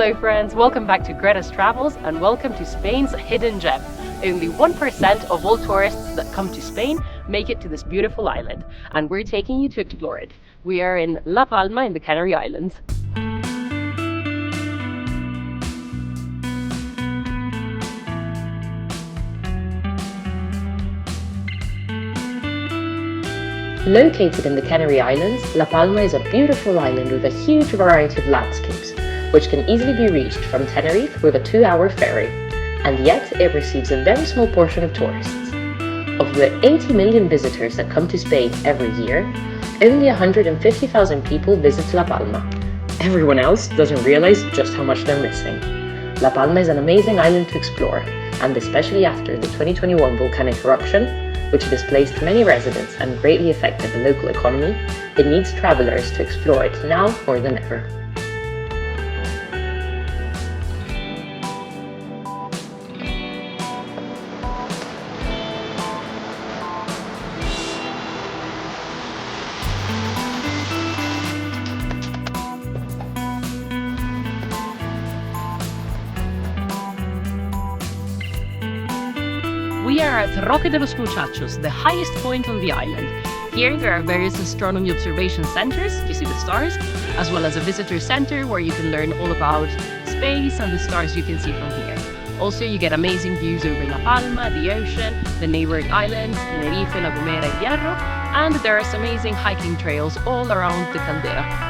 Hello friends, welcome back to Greta's Travels and welcome to Spain's hidden gem. Only 1% of all tourists that come to Spain make it to this beautiful island, and we're taking you to explore it. We are in La Palma in the Canary Islands. Located in the Canary Islands, La Palma is a beautiful island with a huge variety of landscapes, which can easily be reached from Tenerife with a 2-hour ferry, and yet it receives a very small portion of tourists. Of the 80 million visitors that come to Spain every year, only 150,000 people visit La Palma. Everyone else doesn't realize just how much they're missing. La Palma is an amazing island to explore, and especially after the 2021 volcanic eruption, which displaced many residents and greatly affected the local economy, it needs travelers to explore it now more than ever. We are at Roque de Los Muchachos, the highest point on the island. Here there are various astronomy observation centers to see the stars, as well as a visitor center where you can learn all about space and the stars you can see from here. Also, you get amazing views over La Palma, the ocean, the neighboring islands, Tenerife, La Gomera and Hierro, and there are some amazing hiking trails all around the Caldera.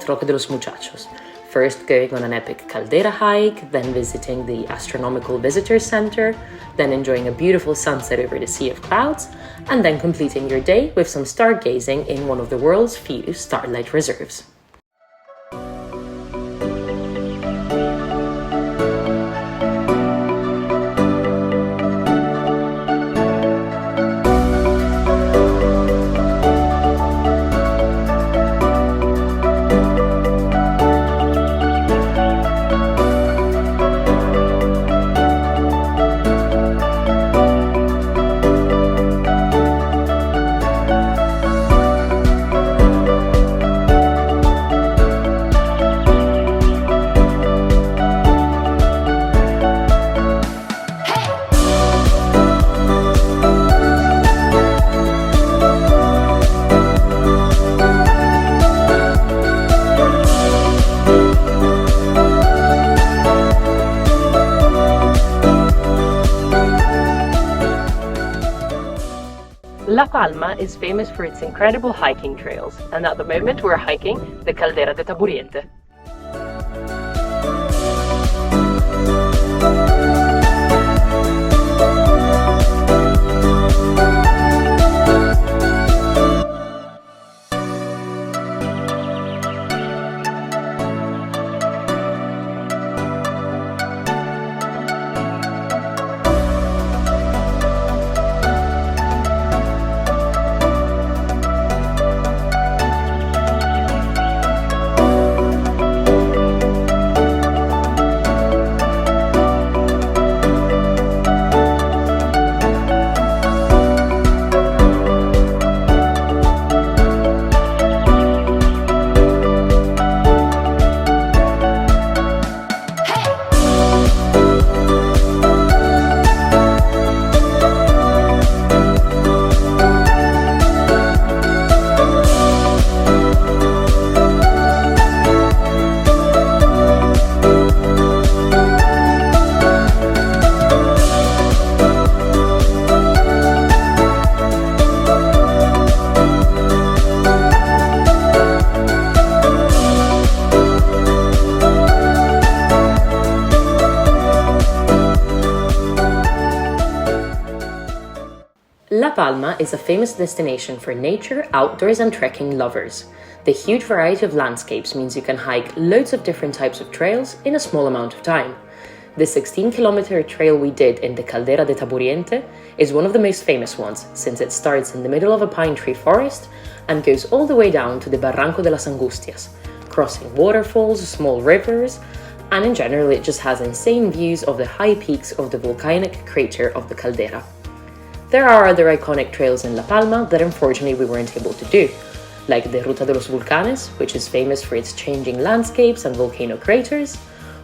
Roque de los Muchachos, first going on an epic caldera hike, then visiting the astronomical visitor center, then enjoying a beautiful sunset over the sea of clouds, and then completing your day with some stargazing in one of the world's few starlight reserves. La Palma is famous for its incredible hiking trails, and at the moment we're hiking the Caldera de Taburiente. La Palma is a famous destination for nature, outdoors and trekking lovers. The huge variety of landscapes means you can hike loads of different types of trails in a small amount of time. The 16-kilometer trail we did in the Caldera de Taburiente is one of the most famous ones, since it starts in the middle of a pine tree forest and goes all the way down to the Barranco de las Angustias, crossing waterfalls, small rivers, and in general it just has insane views of the high peaks of the volcanic crater of the Caldera. There are other iconic trails in La Palma that unfortunately we weren't able to do, like the Ruta de los Volcanes, which is famous for its changing landscapes and volcano craters,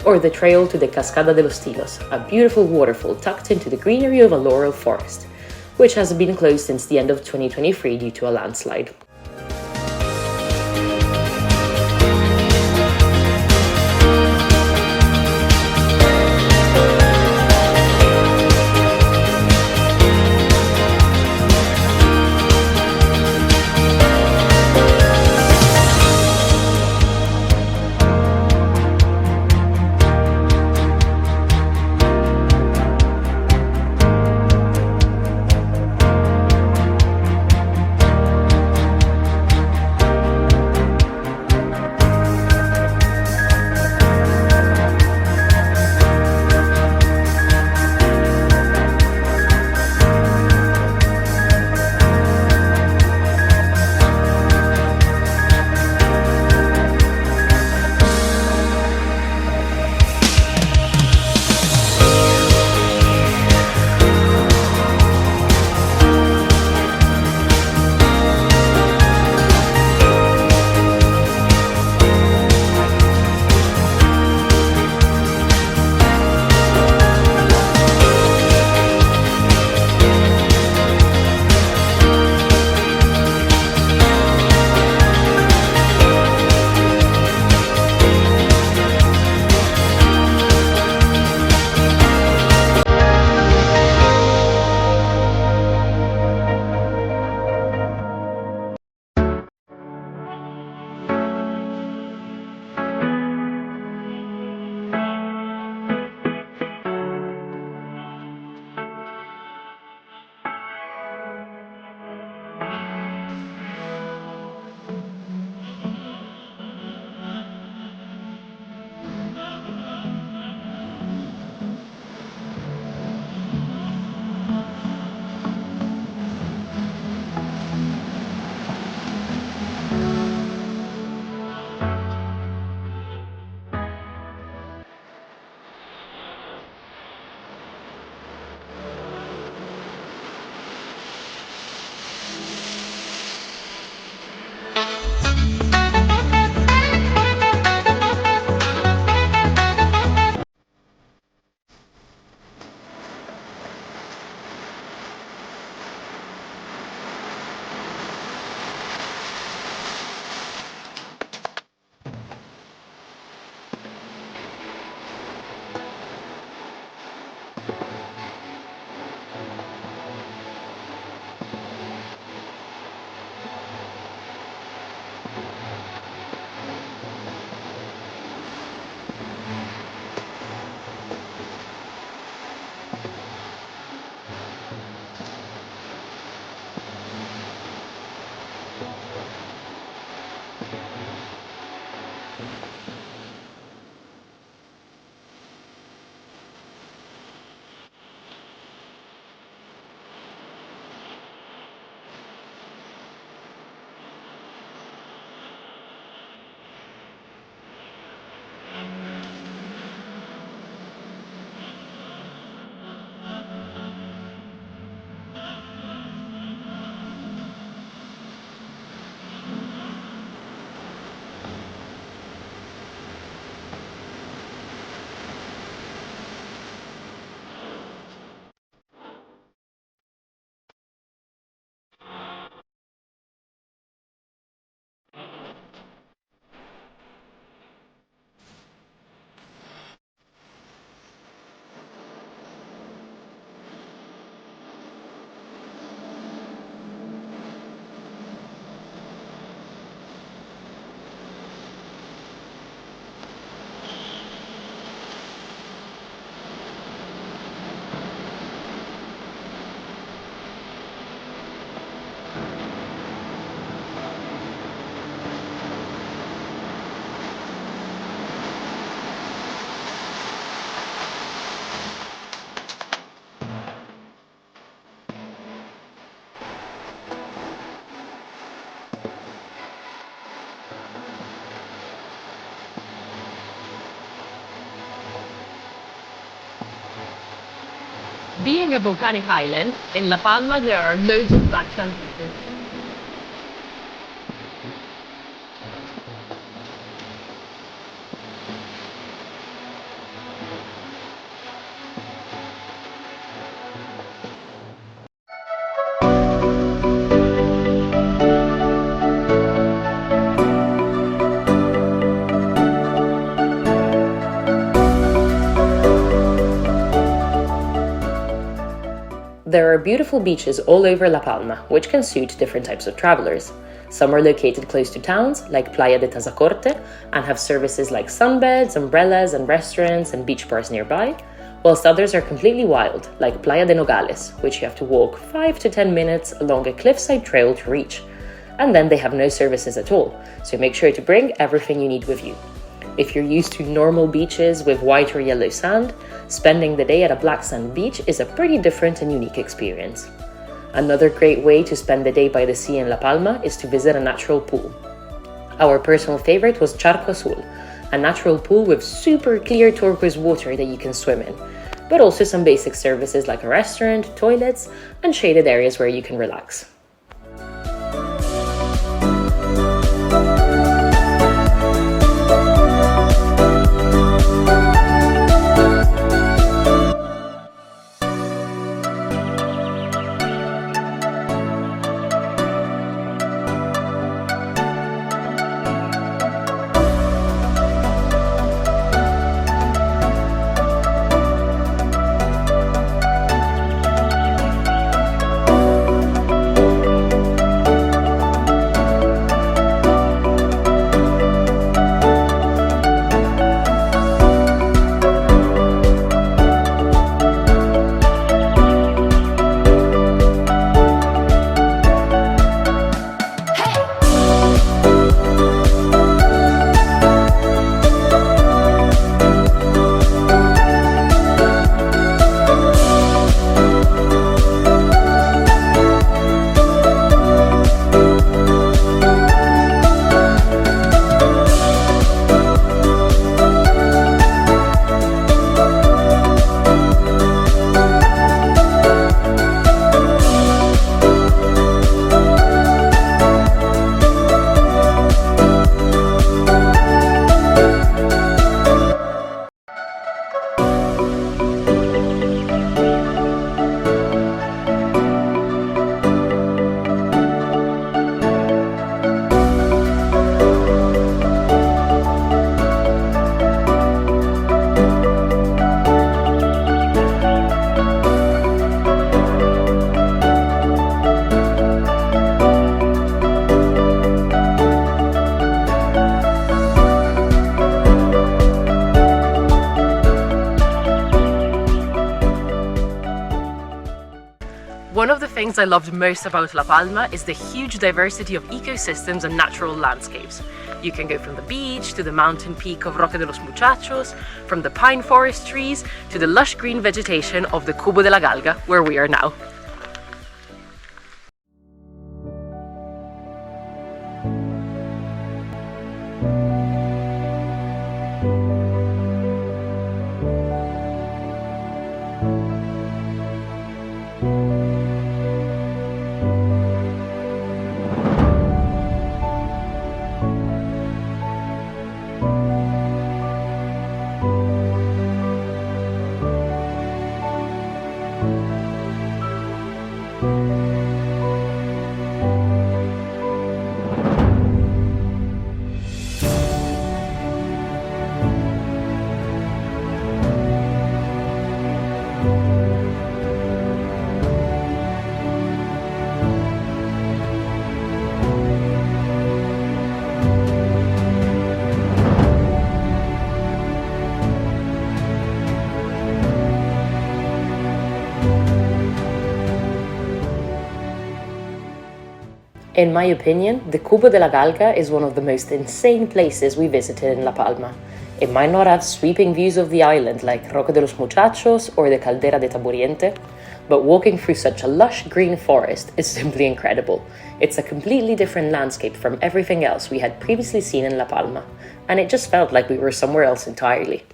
or the trail to the Cascada de los Tilos, a beautiful waterfall tucked into the greenery of a laurel forest, which has been closed since the end of 2023 due to a landslide. Being a volcanic island, in La Palma there are loads of black sand beaches. There are beautiful beaches all over La Palma, which can suit different types of travelers. Some are located close to towns, like Playa de Tazacorte, and have services like sunbeds, umbrellas, and restaurants and beach bars nearby, whilst others are completely wild, like Playa de Nogales, which you have to walk 5 to 10 minutes along a cliffside trail to reach. And then they have no services at all, so make sure to bring everything you need with you. If you're used to normal beaches with white or yellow sand, spending the day at a black sand beach is a pretty different and unique experience. Another great way to spend the day by the sea in La Palma is to visit a natural pool. Our personal favorite was Charco Azul, a natural pool with super clear turquoise water that you can swim in, but also some basic services like a restaurant, toilets, and shaded areas where you can relax. One of the things I loved most about La Palma is the huge diversity of ecosystems and natural landscapes. You can go from the beach to the mountain peak of Roque de Los Muchachos, from the pine forest trees to the lush green vegetation of the Cubo de La Galga, where we are now. In my opinion, the Cubo de La Galga is one of the most insane places we visited in La Palma. It might not have sweeping views of the island like Roque de los Muchachos or the Caldera de Taburiente, But walking through such a lush green forest is simply incredible. It's a completely different landscape from everything else we had previously seen in La Palma, and it just felt like we were somewhere else entirely.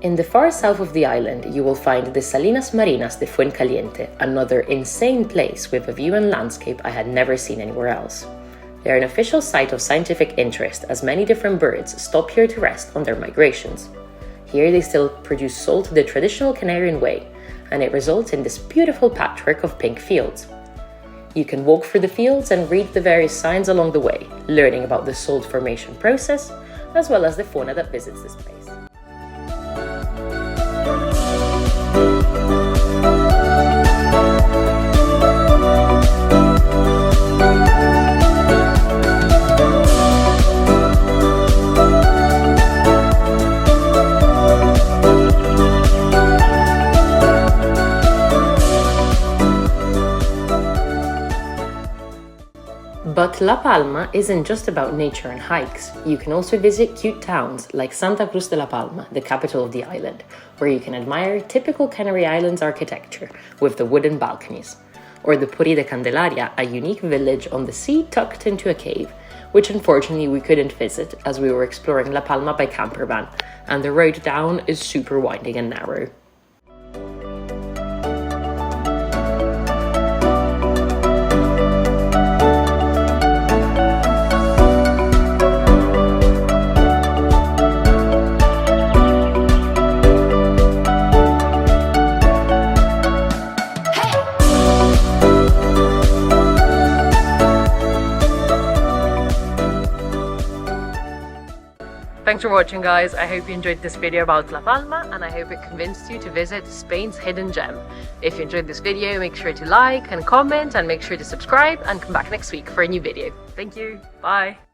In the far south of the island, you will find the Salinas Marinas de Fuencaliente, another insane place with a view and landscape I had never seen anywhere else. They are an official site of scientific interest as many different birds stop here to rest on their migrations. Here they still produce salt the traditional Canarian way, and it results in this beautiful patchwork of pink fields. You can walk through the fields and read the various signs along the way, learning about the salt formation process, as well as the fauna that visits this place. But La Palma isn't just about nature and hikes. You can also visit cute towns like Santa Cruz de La Palma, the capital of the island, where you can admire typical Canary Islands architecture with the wooden balconies. Or the Puri de Candelaria, a unique village on the sea tucked into a cave, which unfortunately we couldn't visit as we were exploring La Palma by camper van, and the road down is super winding and narrow. Thanks for watching, guys. I hope you enjoyed this video about La Palma, and I hope it convinced you to visit Spain's hidden gem. If you enjoyed this video, make sure to like and comment, and make sure to subscribe and come back next week for a new video. Thank you. Bye.